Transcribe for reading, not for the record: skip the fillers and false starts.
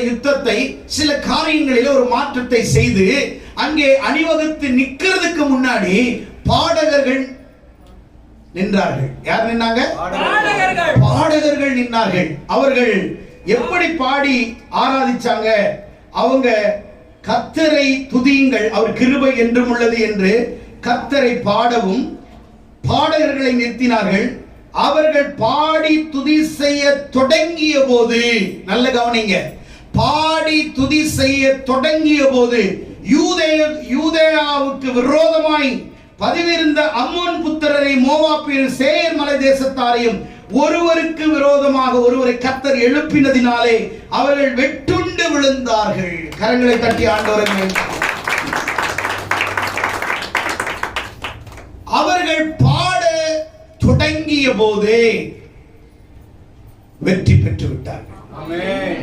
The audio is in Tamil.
யுத்தத்தை சில காரியங்களில் ஒரு மாற்றத்தை செய்து அங்கே அணிவகுத்து நிக்கிறதுக்கு முன்னாடி பாடகர்கள் நின்றார்கள். யார் நின்னாங்க? பாடகர்கள் நின்றார்கள். அவர்கள் எப்படி பாடி ஆராதிச்சாங்க? அவங்க கர்த்தரை துதியுங்கள், அவர் கிருபை என்றும் உள்ளது என்று கர்த்தரை பாடவும் பாடகர்களை நிறுத்தினார்கள். அவர்கள் பாடி துதி செய்ய தொடங்கிய போது, நல்ல கவனிங்க, பாடி துதி செய்ய தொடங்கிய போது யூதேயாவுக்கு விரோதமாய் பதிவிருந்த அம்மோன் புத்திரரை, மோவாபியர், சேயர் மலை தேசத்தாரையும் ஒருவருக்கு விரோதமாக ஒருவரை கர்த்தர் எழுப்பினதினாலே அவர்கள் வெட்டுண்டு விழுந்தார்கள். கரங்களை தட்டி ஆண்டவரே. அவர்கள் பாட தொடங்கிய போதே வெற்றி பெற்று விட்டார்கள்.